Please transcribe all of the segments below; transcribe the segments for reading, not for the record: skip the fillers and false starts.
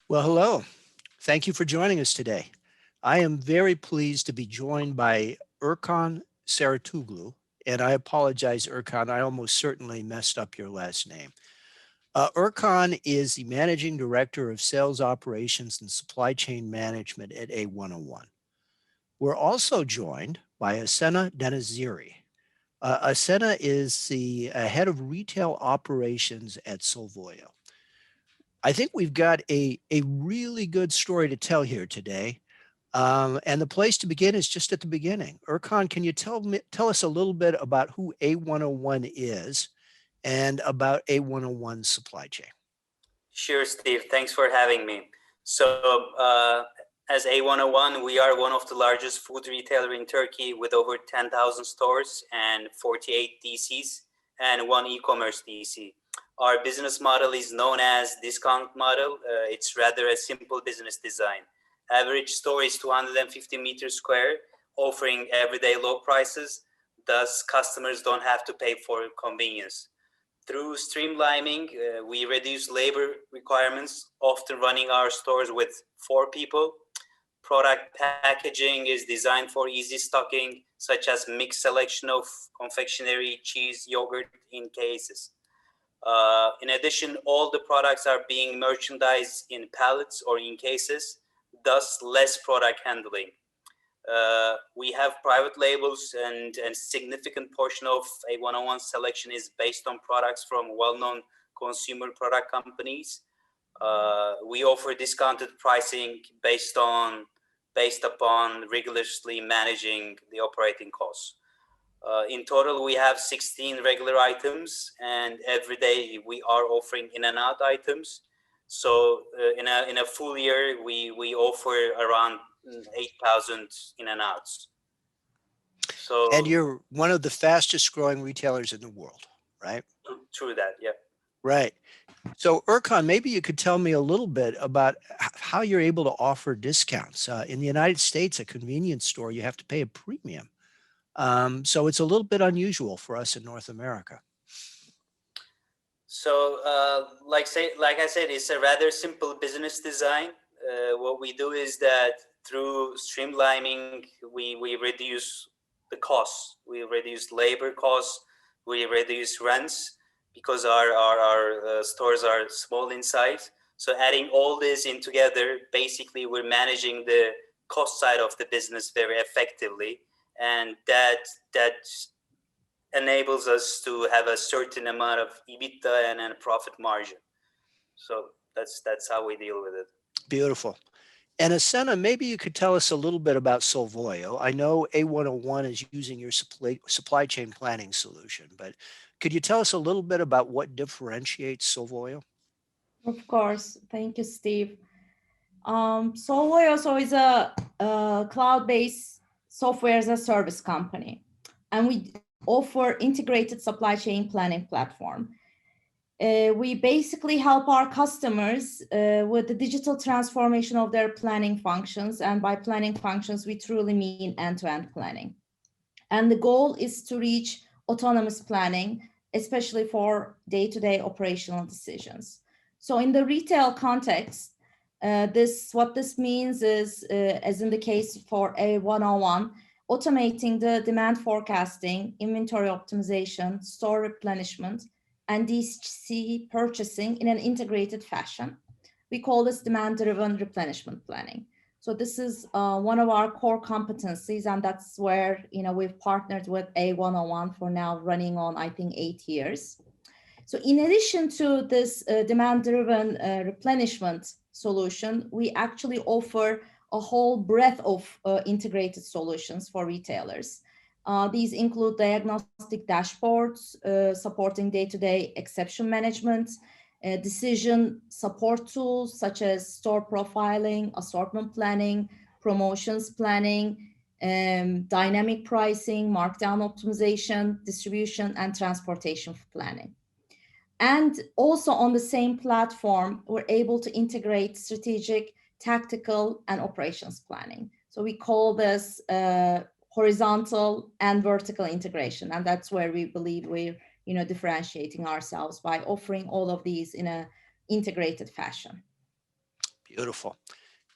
Well, hello. Thank you for joining us today. I am very pleased to be joined by Erkan Saratuglu, and I apologize, Erkan, I almost certainly messed up your last name. Erkan is the Managing Director of Sales Operations and Supply Chain Management at A101. We're also joined by Asena Deniziri. Asena is the head of retail operations at Solvoyo. I think we've got a really good story to tell here today. And the place to begin is just at the beginning. Erkan, can you tell us a little bit about who A101 is and about A101 supply chain? Sure, Steve. Thanks for having me. As A101, we are one of the largest food retailer in Turkey with over 10,000 stores and 48 DCs and one e-commerce DC. Our business model is known as discount model. It's rather a simple business design. Average store is 250 meters square, offering everyday low prices. Thus, customers don't have to pay for convenience. Through streamlining, we reduce labor requirements, often running our stores with 4 people. Product packaging is designed for easy stocking, such as mixed selection of confectionery, cheese, yogurt in cases. In addition, all the products are being merchandised in pallets or in cases, thus less product handling. We have private labels, and significant portion of A101 selection is based on products from well-known consumer product companies. We offer discounted pricing based upon rigorously managing the operating costs. In total, we have 16 regular items, and every day we are offering in and out items. So in a full year, we offer around 8,000 in and outs. And So you're one of the fastest growing retailers in the world, right? through that, yeah. Right. So, Erkan, maybe you could tell me a little bit about how you're able to offer discounts. In the United States, a convenience store, you have to pay a premium. So it's a little bit unusual for us in North America. So like I said, it's a rather simple business design. What we do is that through streamlining, we reduce the costs. We reduce labor costs. We reduce rents because our stores are small in size. So adding all this in together, basically we're managing the cost side of the business very effectively, and that enables us to have a certain amount of EBITDA and a profit margin. So that's how we deal with it. Beautiful. And Asena, maybe you could tell us a little bit about Solvoyo. I know A101 is using your supply chain planning solution, but could you tell us a little bit about what differentiates Solvoyo? Of course. Thank you, Steve. Solvoyo is a cloud-based software as a service company, and we offer integrated supply chain planning platform. We basically help our customers with the digital transformation of their planning functions. And by planning functions, we truly mean end-to-end planning. And the goal is to reach autonomous planning, especially for day-to-day operational decisions. So in the retail context, what this means is, as in the case for A101, automating the demand forecasting, inventory optimization, store replenishment, and DC purchasing in an integrated fashion. We call this demand-driven replenishment planning. So this is one of our core competencies, and that's where we've partnered with A101 for now running on, I think, 8 years. So in addition to this demand-driven replenishment solution, we actually offer a whole breadth of integrated solutions for retailers. These include diagnostic dashboards, supporting day-to-day exception management, decision support tools such as store profiling, assortment planning, promotions planning, dynamic pricing, markdown optimization, distribution, and transportation planning. And also on the same platform, we're able to integrate strategic, tactical, and operations planning. So we call this horizontal and vertical integration. And that's where we believe we're differentiating ourselves by offering all of these in an integrated fashion. Beautiful.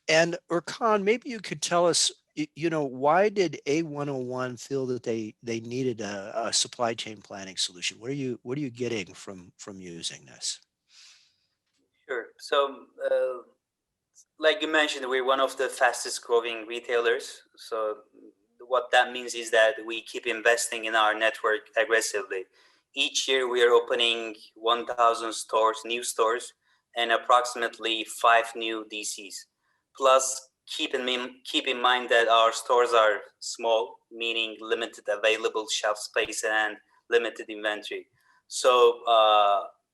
And Urkan, maybe you could tell us, why did A101 feel that they needed a supply chain planning solution? What are you getting from using this? Sure. So, like you mentioned, we're one of the fastest growing retailers. So, what that means is that we keep investing in our network aggressively. Each year, we are opening 1,000 stores, new stores, and approximately five new DCs. Plus, keep in mind that our stores are small, meaning limited available shelf space and limited inventory. So,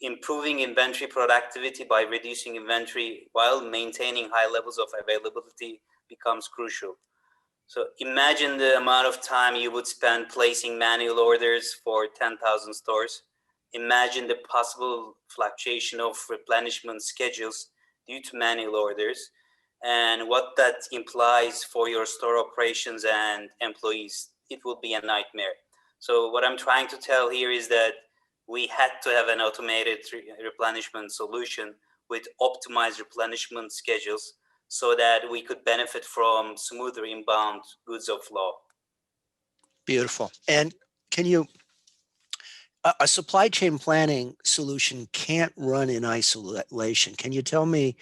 improving inventory productivity by reducing inventory while maintaining high levels of availability becomes crucial. So imagine the amount of time you would spend placing manual orders for 10,000 stores. Imagine the possible fluctuation of replenishment schedules due to manual orders and what that implies for your store operations and employees. It would be a nightmare. So what I'm trying to tell here is that we had to have an automated replenishment solution with optimized replenishment schedules so that we could benefit from smoother inbound goods of flow. Beautiful. And can you a supply chain planning solution can't run in isolation. Can you tell me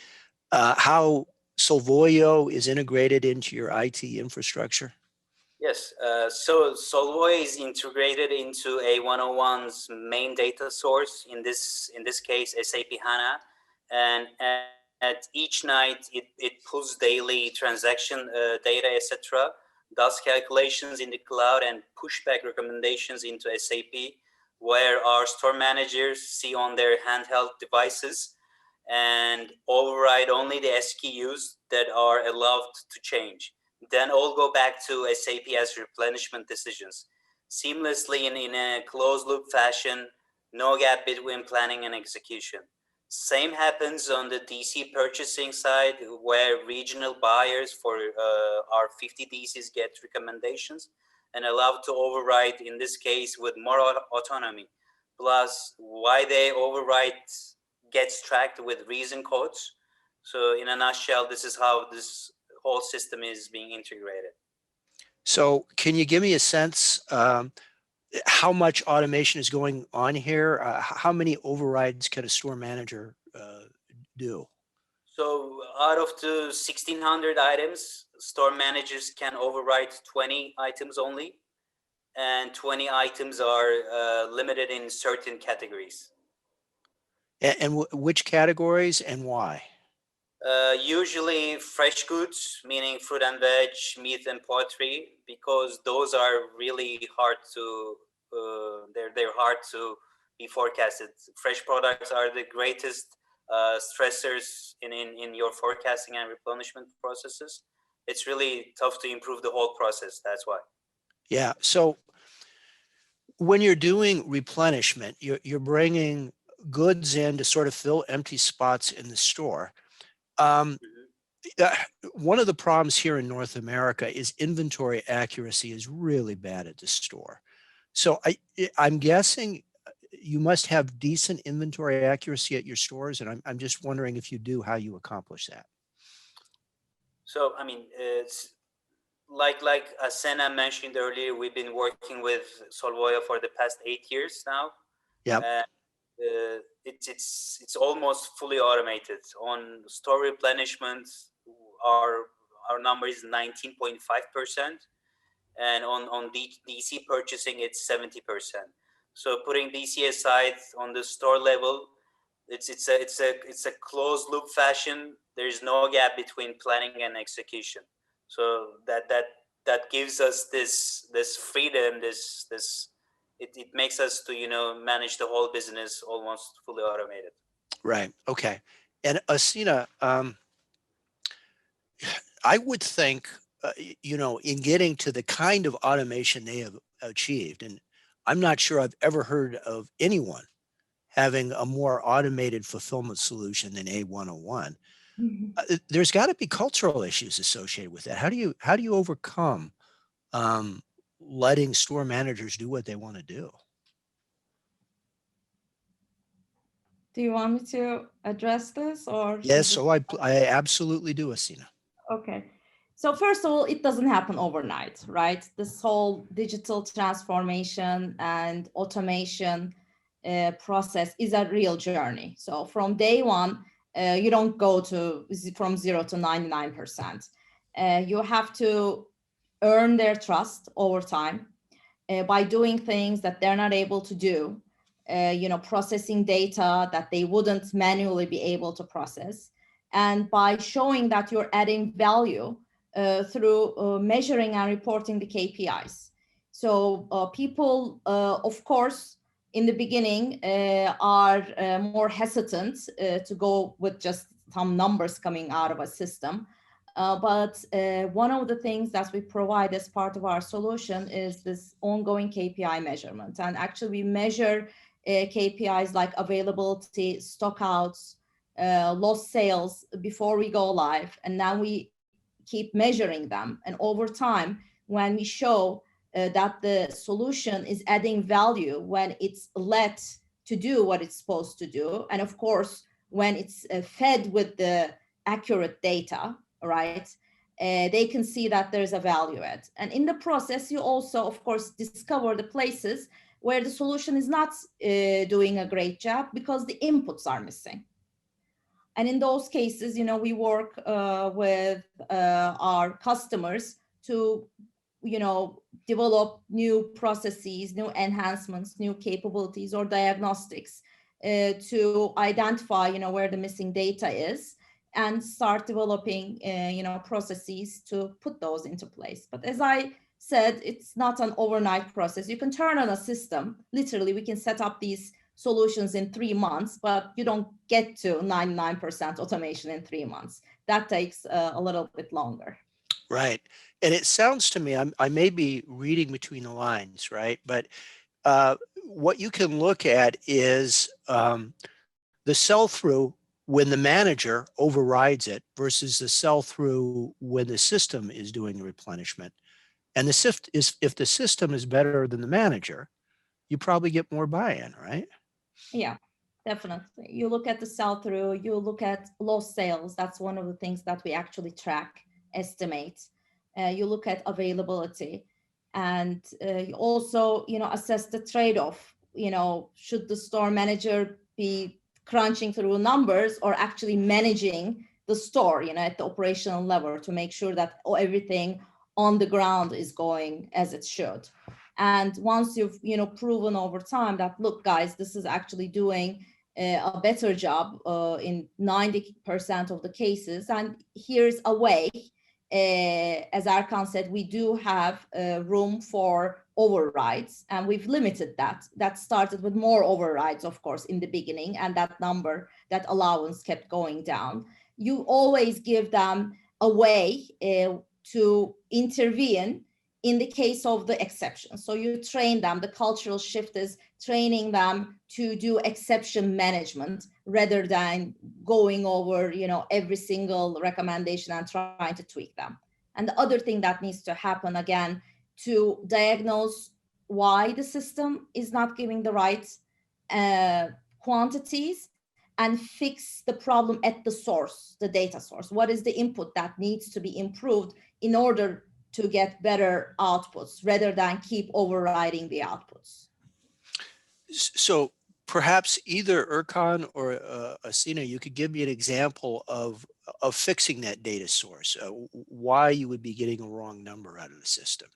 how Solvoyo is integrated into your IT infrastructure? Yes, so Solvoyo is integrated into A101's main data source, in this case, SAP HANA, and at each night it pulls daily transaction data, etc., does calculations in the cloud and pushback recommendations into SAP, where our store managers see on their handheld devices and override only the SKUs that are allowed to change. Then all go back to SAP as replenishment decisions, seamlessly in a closed loop fashion, no gap between planning and execution. Same happens on the DC purchasing side, where regional buyers for our 50 DCs get recommendations and allowed to override, in this case, with more autonomy. Plus, why they override gets tracked with reason codes. So, in a nutshell, this is how this whole system is being integrated. So can you give me a sense how much automation is going on here? How many overrides can a store manager do? So, out of the 1,600 items, store managers can override 20 items only, and 20 items are limited in certain categories. And which categories and why? Usually fresh goods, meaning fruit and veg, meat and poultry, because those are really hard to they're hard to be forecasted. Fresh products are the greatest stressors in your forecasting and replenishment processes. It's really tough to improve the whole process. That's why. Yeah. So when you're doing replenishment, you're bringing goods in to sort of fill empty spots in the store. Um, Mhm. uh, One of the problems here in North America is inventory accuracy is really bad at the store. So I'm guessing you must have decent inventory accuracy at your stores, and I'm just wondering if you do, how you accomplish that. So I mean, it's like Asena mentioned earlier, we've been working with Solvoyo for the past 8 years now. Yeah. And it's almost fully automated. On store replenishment, our our number is 19.5%, and on DC purchasing it's 70%. So putting DC aside, on the store level, it's a closed loop fashion. There's no gap between planning and execution. So that gives us this freedom, this it makes us to manage the whole business almost fully automated. Right. Okay. And Asina, I would think, in getting to the kind of automation they have achieved, and I'm not sure I've ever heard of anyone having a more automated fulfillment solution than A101. Mhm. There's got to be cultural issues associated with that. How do you overcome um, letting store managers do what they want to do? Do you want me to address this or? Yes, is it- so I absolutely do, Asina. Okay. So first of all, it doesn't happen overnight, right? This whole digital transformation and automation process is a real journey. So from day one, you don't go from 0 to 99%. You have to earn their trust over time by doing things that they're not able to do, processing data that they wouldn't manually be able to process, and by showing that you're adding value through measuring and reporting the KPIs. So people, of course, in the beginning are more hesitant to go with just some numbers coming out of a system. But one of the things that we provide as part of our solution is this ongoing KPI measurement. And actually we measure KPIs like availability, stockouts, lost sales before we go live. And now we keep measuring them. And over time, when we show that the solution is adding value, when it's let to do what it's supposed to do, and of course, when it's fed with the accurate data, right? They can see that there's a value add. And in the process, you also, of course, discover the places where the solution is not doing a great job because the inputs are missing. And in those cases, we work with our customers to, develop new processes, new enhancements, new capabilities or diagnostics to identify, where the missing data is, and start developing, processes to put those into place. But as I said, it's not an overnight process. You can turn on a system. Literally, we can set up these solutions in 3 months, but you don't get to 99% automation in 3 months. That takes a little bit longer. Right. And it sounds to me, I may be reading between the lines, right? But what you can look at is the sell-through when the manager overrides it versus the sell-through when the system is doing the replenishment. And if the system is better than the manager, you probably get more buy-in, right? Yeah, definitely. You look at the sell-through, you look at lost sales. That's one of the things that we actually track, estimate. You look at availability, and you also, assess the trade-off. Should the store manager be crunching through numbers or actually managing the store, at the operational level to make sure that everything on the ground is going as it should. And once you've, proven over time that, look, guys, this is actually doing a better job in 90% of the cases. And here's a way, as Erkan said, we do have room for overrides, and we've limited that. That started with more overrides, of course, in the beginning, and that allowance kept going down. You always give them a way to intervene in the case of the exception. So you train them. The cultural shift is training them to do exception management rather than going over, every single recommendation and trying to tweak them. And the other thing that needs to happen, again, to diagnose why the system is not giving the right quantities and fix the problem at the source, the data source. What is the input that needs to be improved in order to get better outputs rather than keep overriding the outputs? So perhaps either Erkan or Asina, you could give me an example of fixing that data source, why you would be getting a wrong number out of the system.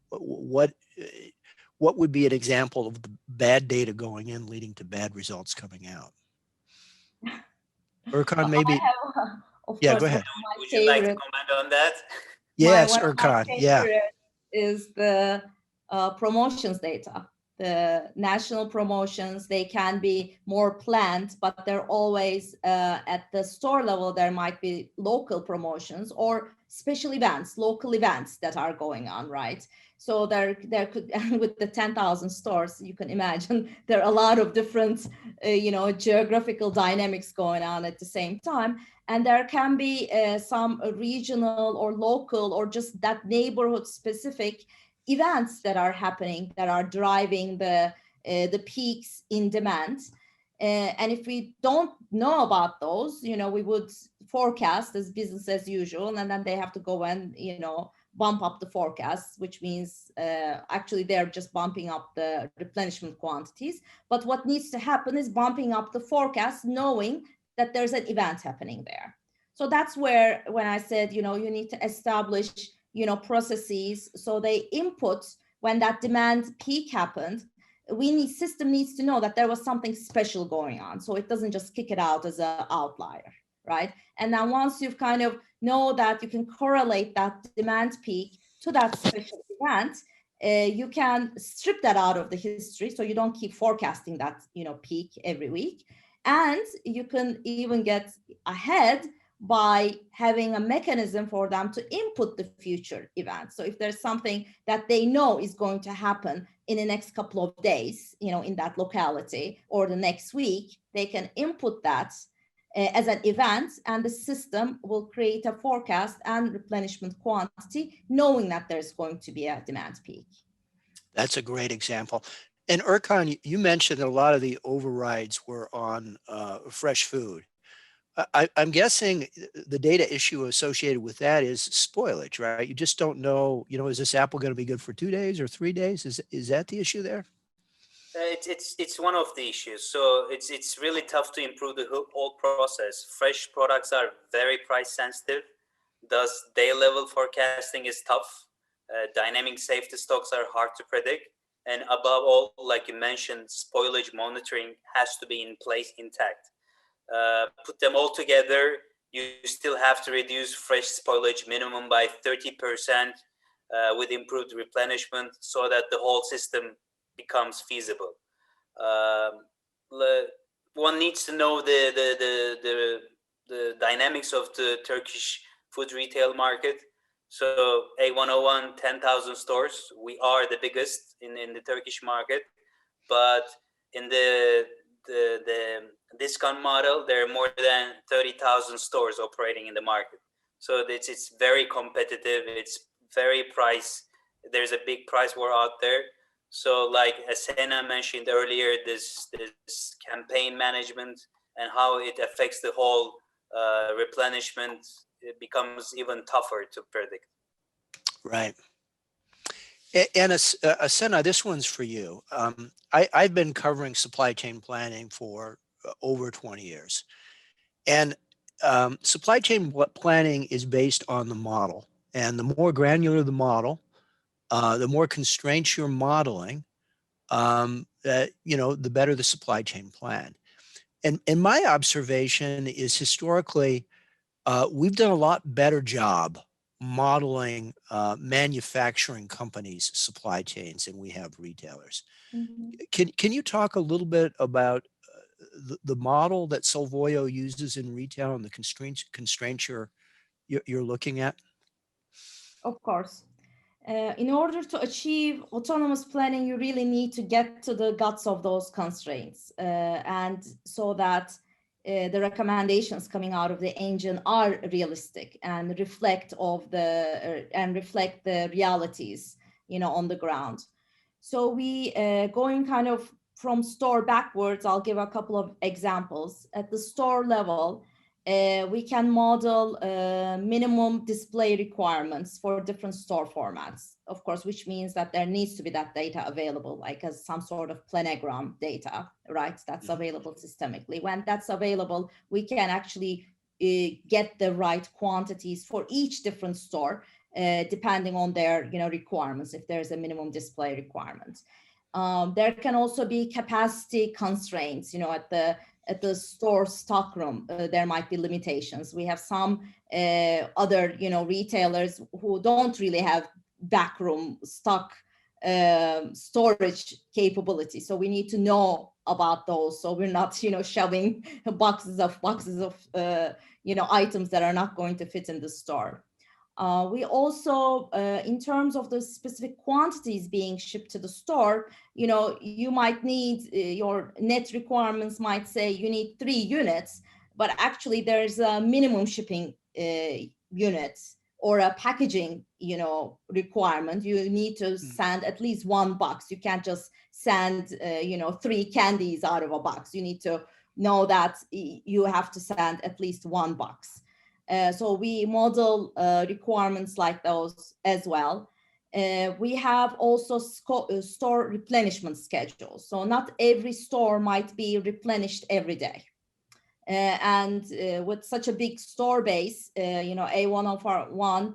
What would be an example of the bad data going in leading to bad results coming out? Erkan, maybe. Yeah, go ahead. Would you like to comment on that? Yes, one of my Erkan. Yeah. is the promotions data. The national promotions, they can be more planned, but they're always at the store level. There might be local promotions or special events, local events that are going on, right? So there could, with the 10,000 stores, you can imagine there are a lot of different, geographical dynamics going on at the same time. And there can be some regional or local or just that neighborhood specific events that are happening that are driving the peaks in demand. And if we don't know about those, we would forecast as business as usual, and then they have to go and, bump up the forecast, which means actually they're just bumping up the replenishment quantities. But what needs to happen is bumping up the forecast, knowing that there's an event happening there. So that's where, when I said, you need to establish, processes, so they input when that demand peak happened. System needs to know that there was something special going on, so it doesn't just kick it out as an outlier, right? And then once you've kind of know that you can correlate that demand peak to that special event, you can strip that out of the history, so you don't keep forecasting that peak every week, and you can even get ahead by having a mechanism for them to input the future events. So if there's something that they know is going to happen in the next couple of days, in that locality, or the next week, they can input that as an event, and the system will create a forecast and replenishment quantity, knowing that there's going to be a demand peak. That's a great example. And Erkan, you mentioned that a lot of the overrides were on fresh food. I'm guessing the data issue associated with that is spoilage, right? You just don't know, is this apple going to be good for 2 days or 3 days? Is that the issue there? It's one of the issues. So it's really tough to improve the whole process. Fresh products are very price sensitive. Thus, day level forecasting is tough. Dynamic safety stocks are hard to predict. And above all, like you mentioned, spoilage monitoring has to be in place intact. Put them all together, you still have to reduce fresh spoilage minimum by 30% with improved replenishment, so that the whole system becomes feasible. One needs to know the dynamics of the Turkish food retail market. So A101, 10,000 stores. We are the biggest in the Turkish market, but in the discount model, there are more than 30,000 stores operating in the market. So it's very competitive. It's very there's a big price war out there. So like Asena mentioned earlier, this campaign management and how it affects the whole replenishment, it becomes even tougher to predict. Right. And Asena, this one's for you. I've been covering supply chain planning for over 20 years. And supply chain planning is based on the model. And the more granular the model, the more constraints you're modeling, the better the supply chain plan. And my observation is historically, we've done a lot better job modeling manufacturing companies' supply chains than we have retailers. Mm-hmm. Can you talk a little bit about the model that Solvoyo uses in retail and the constraints you're looking at? Of course. In order to achieve autonomous planning, you really need to get to the guts of those constraints, and so that the recommendations coming out of the engine are realistic and reflect the realities, on the ground. So we going kind of from store backwards. I'll give a couple of examples. At the store level, we can model minimum display requirements for different store formats, of course, which means that there needs to be that data available, like as some sort of planogram data, right? That's available systemically. When that's available, we can actually get the right quantities for each different store, depending on their requirements, if there's a minimum display requirement. There can also be capacity constraints, at the store stockroom, there might be limitations. We have some other, retailers who don't really have backroom stock storage capability. So we need to know about those. So we're not, shoving boxes of items that are not going to fit in the store. We also, in terms of the specific quantities being shipped to the store, you might need, your net requirements might say you need 3 units, but actually there's a minimum shipping units or a packaging, requirement, you need to send at least one box. You can't just send, 3 candies out of a box. You need to know that you have to send at least one box. So we model requirements like those as well. We have also store replenishment schedules. So not every store might be replenished every day. And with such a big store base, A101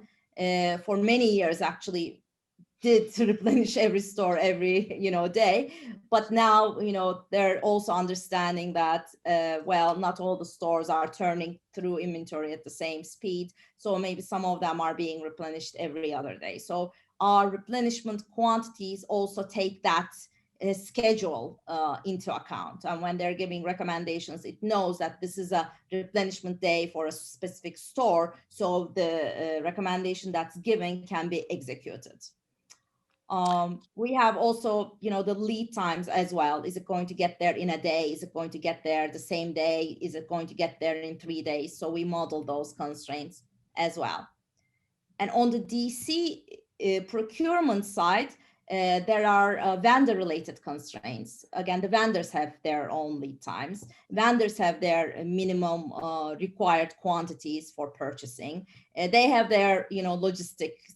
for many years actually did to replenish every store every day, but now they're also understanding that not all the stores are turning through inventory at the same speed, so maybe some of them are being replenished every other day. So our replenishment quantities also take that schedule into account, and when they're giving recommendations, it knows that this is a replenishment day for a specific store, so the recommendation that's given can be executed. We have also, the lead times as well. Is it going to get there in a day? Is it going to get there the same day? Is it going to get there in 3 days? So we model those constraints as well. And on the DC procurement side, there are vendor-related constraints. Again, the vendors have their own lead times. Vendors have their minimum required quantities for purchasing. They have their, logistics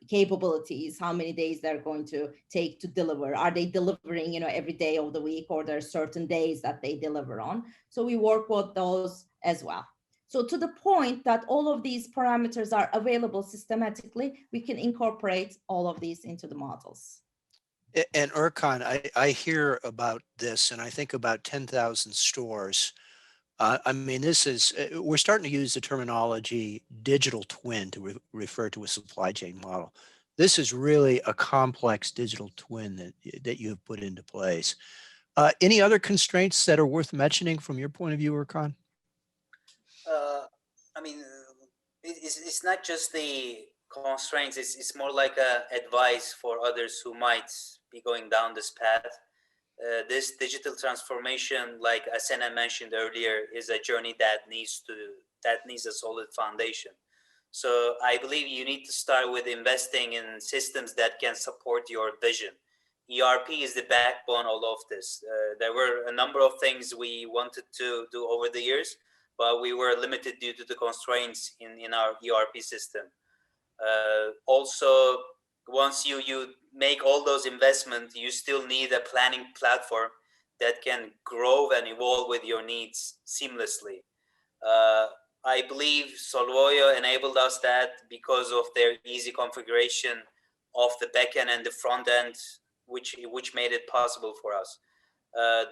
capabilities, how many days they're going to take to deliver. Are they delivering, every day of the week, or there are certain days that they deliver on? So we work with those as well. So to the point that all of these parameters are available systematically, we can incorporate all of these into the models. And Erkan, I hear about this and I think about 10,000 stores. I mean, we're starting to use the terminology digital twin to refer to a supply chain model. This is really a complex digital twin that you have put into place. Any other constraints that are worth mentioning from your point of view, Erkan? I mean, it's not just the constraints, it's more like a advice for others who might be going down this path. This digital transformation, like Asena mentioned earlier, is a journey that needs a solid foundation. So I believe you need to start with investing in systems that can support your vision. ERP is the backbone of all of this. There were a number of things we wanted to do over the years, but we were limited due to the constraints in our ERP system. Also, once you make all those investments, you still need a planning platform that can grow and evolve with your needs seamlessly. I believe Solvoyo enabled us that because of their easy configuration of the backend and the front end, which made it possible for us.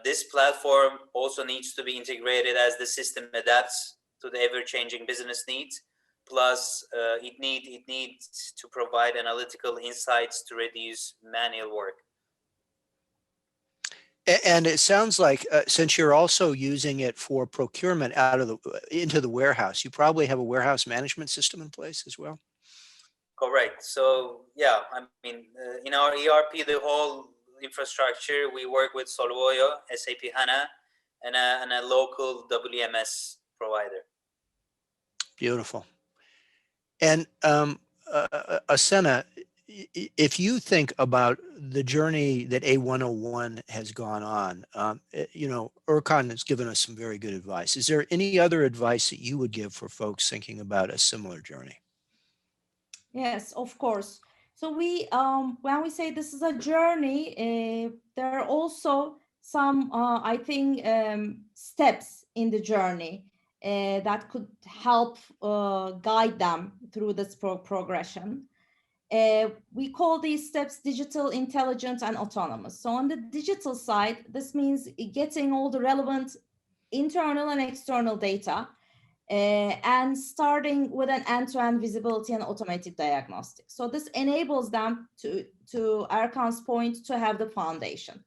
This platform also needs to be integrated as the system adapts to the ever-changing business needs. Plus, it needs to provide analytical insights to reduce manual work. And it sounds like since you're also using it for procurement into the warehouse, you probably have a warehouse management system in place as well. Correct. So yeah, I mean, in our ERP, the whole infrastructure, we work with Solvoyo, SAP HANA, and a local WMS provider. Beautiful. And Asena, if you think about the journey that A101 has gone on, Erkan has given us some very good advice. Is there any other advice that you would give for folks thinking about a similar journey? Yes, of course. So when we say this is a journey, there are also some, I think, steps in the journey that could help guide them through this progression. We call these steps digital, intelligent, and autonomous. So on the digital side, this means getting all the relevant internal and external data, and starting with an end-to-end visibility and automated diagnostics. So this enables them to Erkan's point, to have the foundation.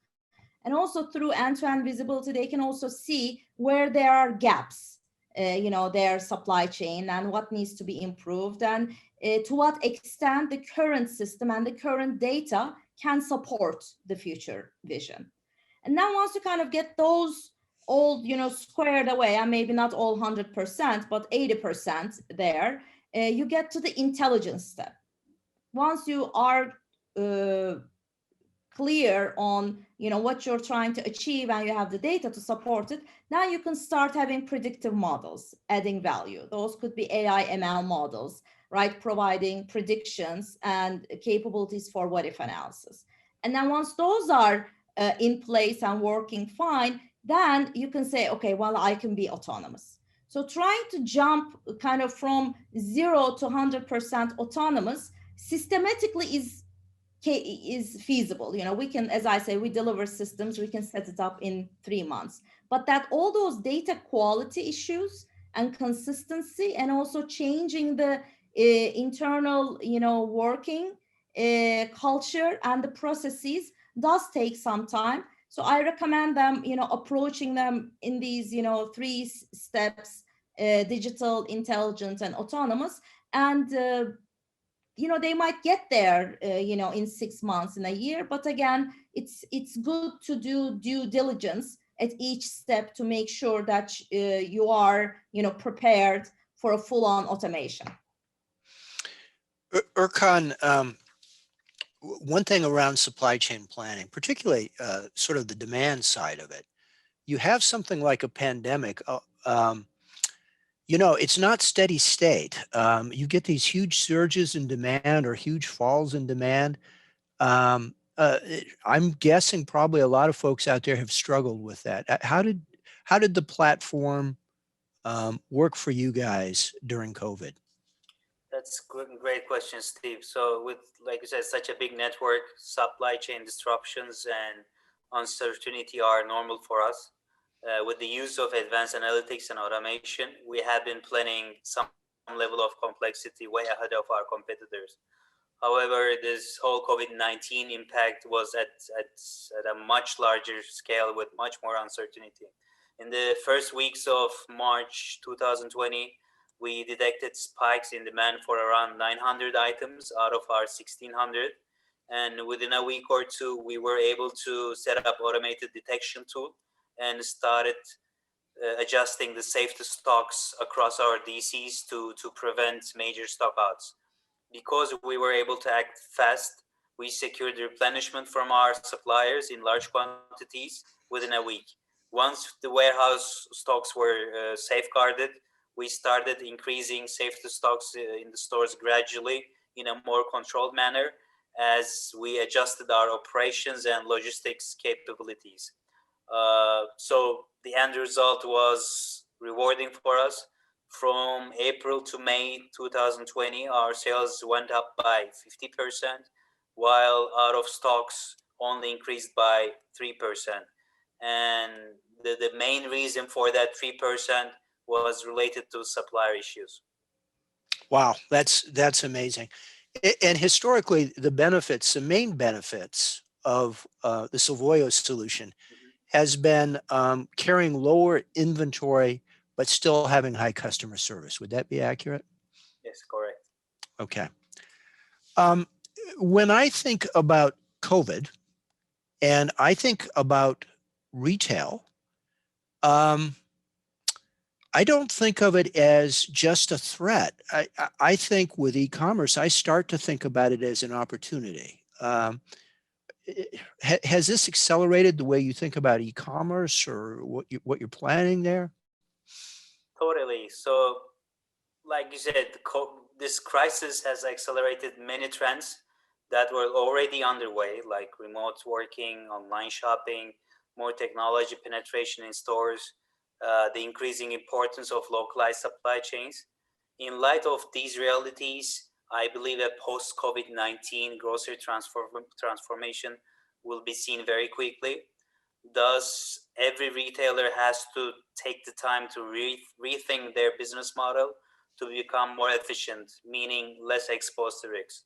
And also through end-to-end visibility, they can also see where there are gaps, their supply chain, and what needs to be improved, and to what extent the current system and the current data can support the future vision. And then once you kind of get those all, squared away, and maybe not all 100%, but 80% there, you get to the intelligence step. Once you are clear on what you're trying to achieve and you have the data to support it, now you can start having predictive models adding value. Those could be AI ML models, right, providing predictions and capabilities for what if analysis. And then once those are in place and working fine, then you can say, okay, well, I can be autonomous. So trying to jump kind of from 0 to 100% autonomous systematically is feasible. We can, as I say, we deliver systems, we can set it up in 3 months. But that all those data quality issues and consistency, and also changing the internal, working culture and the processes does take some time. So I recommend them, approaching them in these, 3 steps: digital, intelligent, and autonomous. And they might get there, in 6 months, in a year. But again, it's good to do due diligence at each step to make sure that you are, prepared for a full-on automation. Erkan, one thing around supply chain planning, particularly sort of the demand side of it, you have something like a pandemic. It's not steady state. You get these huge surges in demand or huge falls in demand. I'm guessing probably a lot of folks out there have struggled with that. How did the platform work for you guys during COVID? That's great question, Steve. So with, like you said, such a big network, supply chain disruptions and uncertainty are normal for us. With the use of advanced analytics and automation, we have been planning some level of complexity way ahead of our competitors. However, this whole COVID-19 impact was at a much larger scale with much more uncertainty. In the first weeks of March 2020, we detected spikes in demand for around 900 items out of our 1,600. And within a week or two, we were able to set up automated detection tool and started adjusting the safety stocks across our DCs to prevent major stockouts. Because we were able to act fast, we secured replenishment from our suppliers in large quantities within a week. Once the warehouse stocks were safeguarded, we started increasing safety stocks in the stores gradually in a more controlled manner as we adjusted our operations and logistics capabilities. So the end result was rewarding for us. From April to May 2020, our sales went up by 50%, while out of stocks only increased by 3%. And the main reason for that 3% was related to supplier issues. Wow, that's amazing. And historically, the main benefits of the Solvoyo solution has been carrying lower inventory, but still having high customer service. Would that be accurate? Yes, correct. Okay. When I think about COVID and I think about retail, I don't think of it as just a threat. I think with e-commerce, I start to think about it as an opportunity. Has this accelerated the way you think about e-commerce or what you're planning there? Totally. So, like you said, this crisis has accelerated many trends that were already underway, like remote working, online shopping, more technology penetration in stores, the increasing importance of localized supply chains. In light of these realities, I believe that post-COVID-19 grocery transformation will be seen very quickly. Thus, every retailer has to take the time to rethink their business model to become more efficient, meaning less exposed to risks.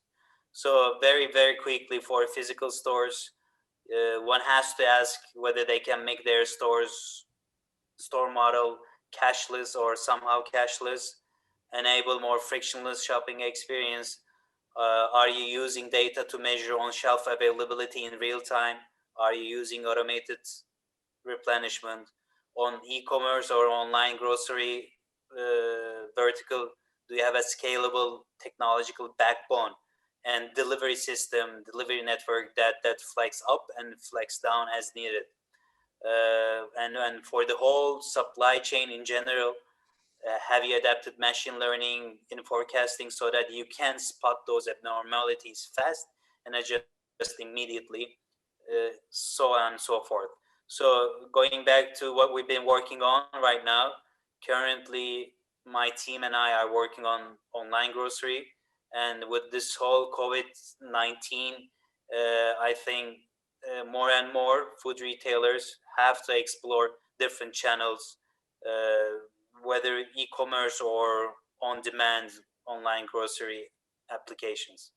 So very, very quickly for physical stores, one has to ask whether they can make their store model cashless or somehow cashless, enable more frictionless shopping experience. Are you using data to measure on-shelf availability in real time? Are you using automated replenishment? On e-commerce or online grocery vertical, Do you have a scalable technological backbone and delivery system, delivery network that flex up and flex down as needed? And for the whole supply chain in general, have you adapted machine learning in forecasting so that you can spot those abnormalities fast and adjust immediately, so on and so forth. So going back to what we've been working on right now, currently my team and I are working on online grocery, and with this whole COVID-19, I think more and more food retailers have to explore different channels, whether e-commerce or on-demand online grocery applications.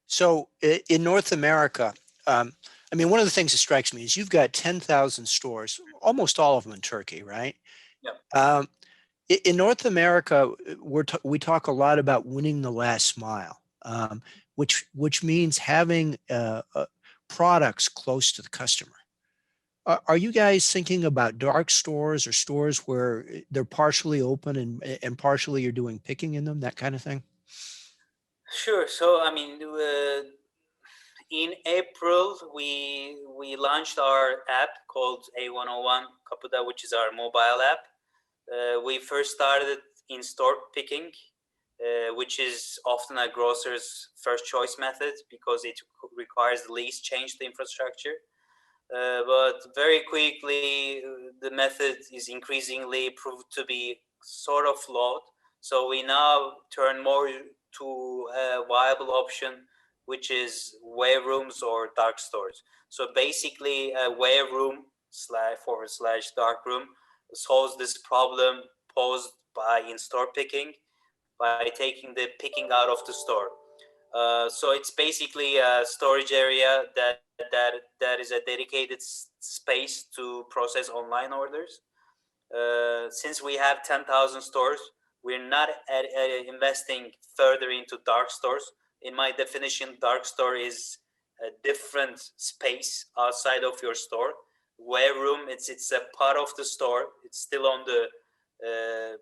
So in North America, I mean, one of the things that strikes me is you've got 10,000 stores, almost all of them in Turkey, right? Yeah. In North America, we talk a lot about winning the last mile, which means having products close to the customer. Are you guys thinking about dark stores or stores where they're partially open and partially you're doing picking in them, that kind of thing? Sure. So, I mean, in April, we launched our app called A101 Kapıda, which is our mobile app. We first started in-store picking, which is often a grocer's first choice method because it requires the least change to infrastructure. But very quickly, the method is increasingly proved to be sort of flawed. So we now turn more to a viable option, which is warerooms or dark stores. So basically, a wareroom / dark room solves this problem posed by in-store picking by taking the picking out of the store. So it's basically a storage area that is a dedicated space to process online orders. Since we have 10,000 stores, we're not investing further into dark stores. In my definition, dark store is a different space outside of your store. Wareroom, it's a part of the store. It's still on the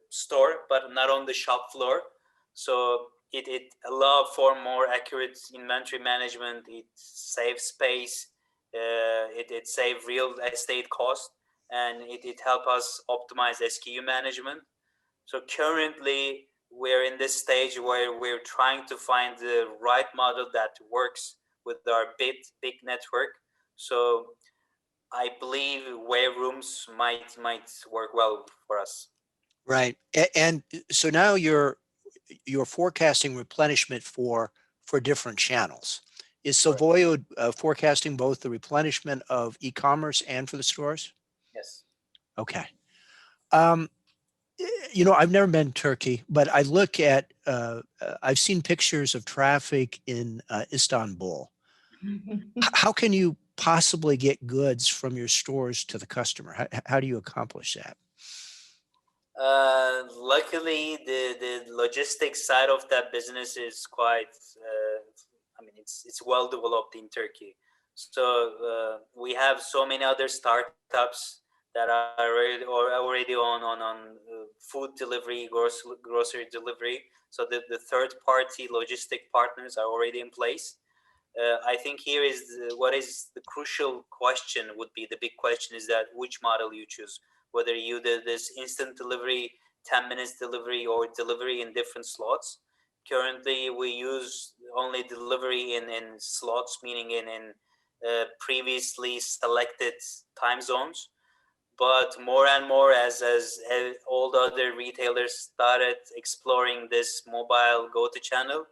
store, but not on the shop floor. So it allows for more accurate inventory management. It saves space. It saves real estate cost, and it helps us optimize SKU management. So currently, we're in this stage where we're trying to find the right model that works with our big network. So I believe warerooms might work well for us. Right. And so now you're forecasting replenishment for different channels. Is Correct. Solvoyo forecasting both the replenishment of e-commerce and for the stores? Yes. Okay. I've never been to Turkey, but I look at, I've seen pictures of traffic in Istanbul. How can you possibly get goods from your stores to the customer? How do you accomplish that? Luckily, the logistics side of that business is quite. It's well developed in Turkey. So we have so many other startups that are already on food delivery, grocery delivery. So the third party logistic partners are already in place. I think here is what is the crucial question would be the big question is that which model you choose, whether you do this instant delivery, 10 minutes delivery, or delivery in different slots. Currently, we use only delivery in slots, meaning in previously selected time zones. But more and more, as all the other retailers started exploring this mobile go-to channel,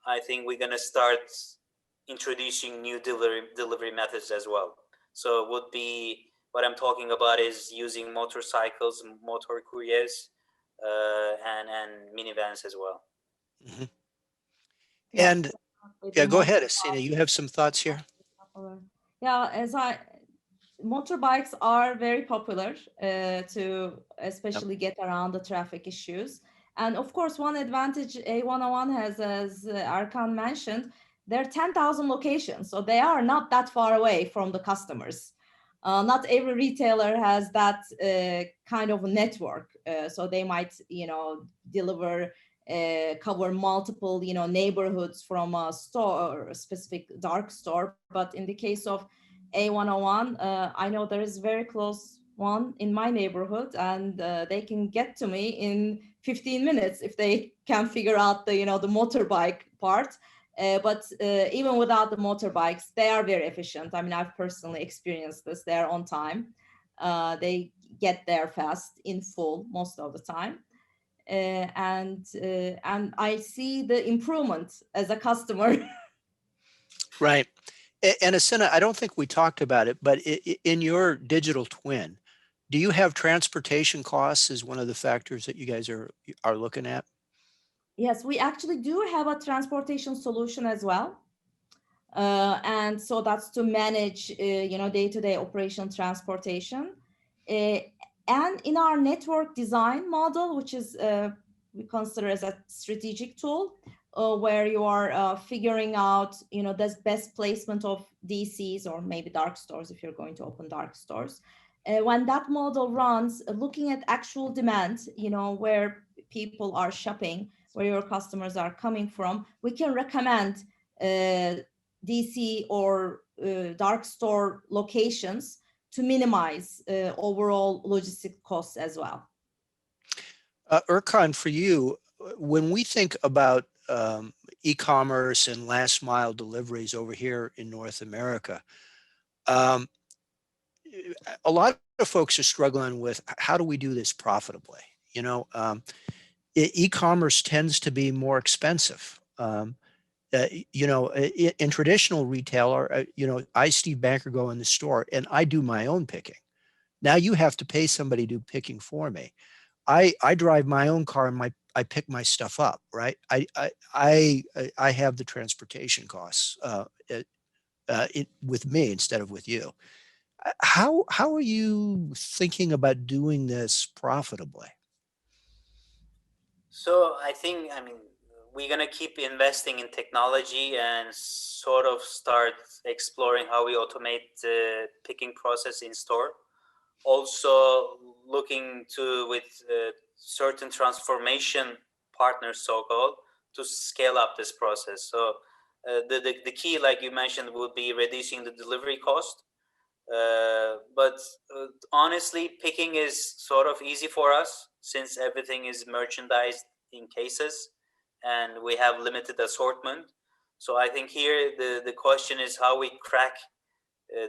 I think we're gonna start introducing new delivery methods as well. So would be what I'm talking about is using motorcycles, motor couriers, and minivans as well. Mm-hmm. Yeah, And go ahead, Asina. You have some thoughts here? Yeah, motorbikes are very popular to especially get around the traffic issues. And of course, one advantage A101 has, as Arkan mentioned, there are 10,000 locations, so they are not that far away from the customers. Not every retailer has that kind of network, so they might, deliver cover multiple, neighborhoods from a store, or a specific dark store. But in the case of A101, I know there is very close one in my neighborhood, and they can get to me in 15 minutes if they can figure out the motorbike part. But even without the motorbikes, they are very efficient. I mean, I've personally experienced this. They are on time. They get there fast, in full, most of the time. And I see the improvement as a customer. Right. And Asena, I don't think we talked about it, but in your digital twin, do you have transportation costs as one of the factors that you guys are looking at? Yes, we actually do have a transportation solution as well. And so that's to manage, day-to-day operation transportation. And in our network design model, which is we consider as a strategic tool, where you are figuring out, the best placement of DCs, or maybe dark stores if you're going to open dark stores. When that model runs, looking at actual demand, where people are shopping, where your customers are coming from, we can recommend DC or dark store locations to minimize overall logistic costs as well. Erkan, for you, when we think about e-commerce and last mile deliveries over here in North America, a lot of folks are struggling with how do we do this profitably? E-commerce tends to be more expensive. In traditional retailer, I, Steve Banker, go in the store and I do my own picking. Now you have to pay somebody to do picking for me. I drive my own car and I pick my stuff up, right? I have the transportation costs with me instead of with you. How are you thinking about doing this profitably? So I think, we're going to keep investing in technology and sort of start exploring how we automate the picking process in store. Also looking to, with certain transformation partners, so-called, to scale up this process. So the key, like you mentioned, would be reducing the delivery cost. But honestly, picking is sort of easy for us since everything is merchandised in cases and we have limited assortment. So I think here the question is how we crack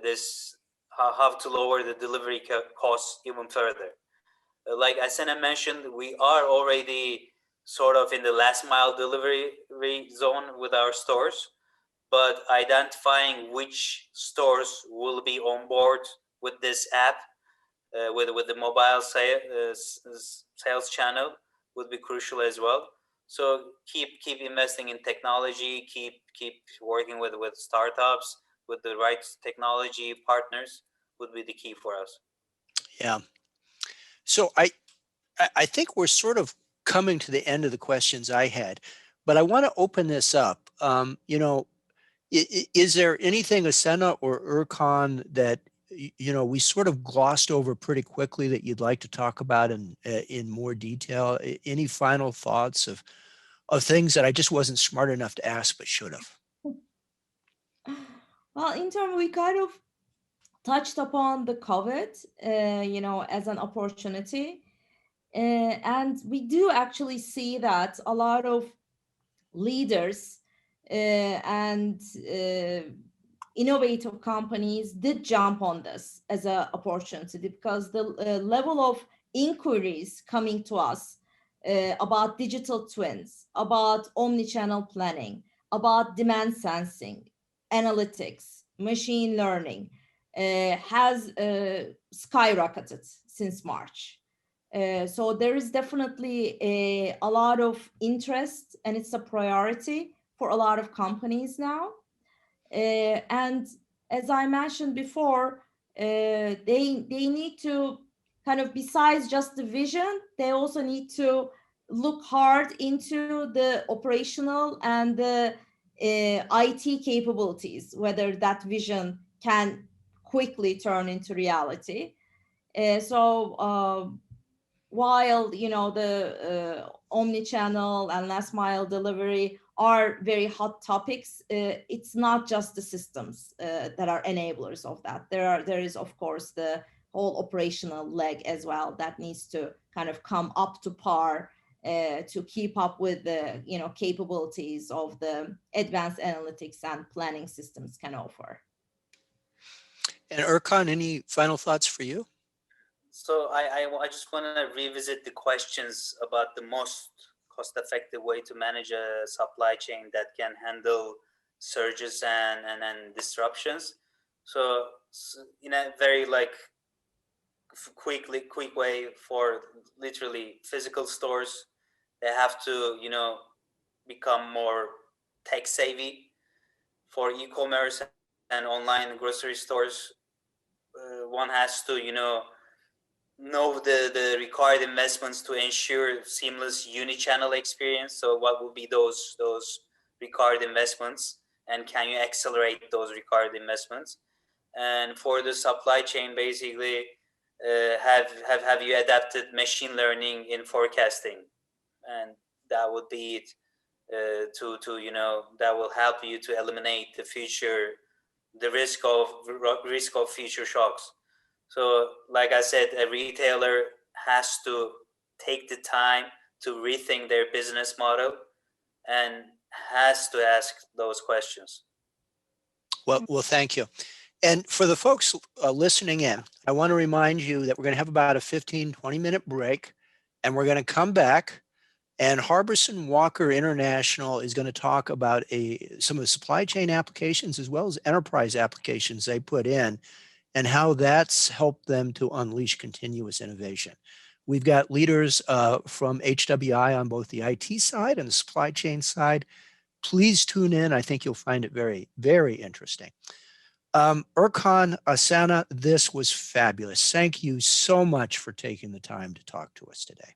this, how to lower the delivery costs even further. Like Asena mentioned, we are already sort of in the last mile delivery zone with our stores, but identifying which stores will be on board with this app, with the mobile sales channel, would be crucial as well. So keep investing in technology, keep working with startups, with the right technology partners would be the key for us. Yeah. So I think we're sort of coming to the end of the questions I had, but I want to open this up. Is there anything, Asena or Erkan, that we sort of glossed over pretty quickly that you'd like to talk about in more detail? Any final thoughts of things that I just wasn't smart enough to ask but should have? Well, in terms, we kind of touched upon the COVID, as an opportunity. And we do actually see that a lot of leaders and innovative companies did jump on this as an opportunity, because the level of inquiries coming to us about digital twins, about omni-channel planning, about demand sensing, analytics, machine learning has skyrocketed since March. So there is definitely a lot of interest, and it's a priority for a lot of companies now. And as I mentioned before, they need to kind of, besides just the vision, they also need to look hard into the operational and the IT capabilities, whether that vision can quickly turn into reality. So while the omni-channel and last mile delivery are very hot topics. It's not just the systems that are enablers of that. There is, of course, the whole operational leg as well that needs to kind of come up to par to keep up with the capabilities of the advanced analytics and planning systems can offer. And Erkan, any final thoughts for you? So I just want to revisit the questions about the most cost-effective way to manage a supply chain that can handle surges and disruptions. So in a very quick way, for literally physical stores, they have to become more tech savvy. For e-commerce and online grocery stores, one has to know the required investments to ensure seamless uni-channel experience. So what will be those required investments, and can you accelerate those required investments? And for the supply chain, basically, have you adapted machine learning in forecasting? And that would be it. That will help you to eliminate the risk of future shocks. So, like I said, a retailer has to take the time to rethink their business model and has to ask those questions. Well, thank you. And for the folks listening in, I want to remind you that we're going to have about a 15-20-minute break, and we're going to come back. And Harbison Walker International is going to talk about some of the supply chain applications as well as enterprise applications they put in, and how that's helped them to unleash continuous innovation. We've got leaders from HWI on both the IT side and the supply chain side. Please tune in. I think you'll find it very, very interesting. Erkan, Asana, this was fabulous. Thank you so much for taking the time to talk to us today.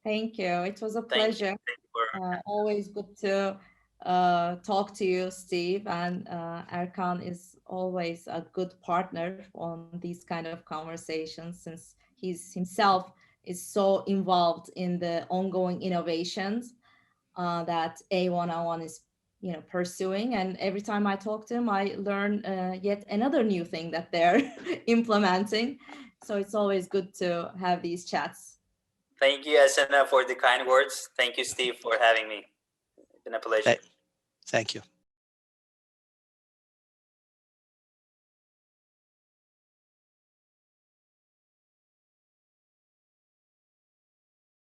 Thank you. It was a pleasure. Thank you always good to talk to you, Steve. And Erkan is always a good partner on these kind of conversations, since he's himself is so involved in the ongoing innovations that A101 is pursuing. And every time I talk to him, I learn yet another new thing that they're implementing. So it's always good to have these chats. Thank you, Asana, for the kind words. Thank you, Steve, for having me. It's been a pleasure. Thank you.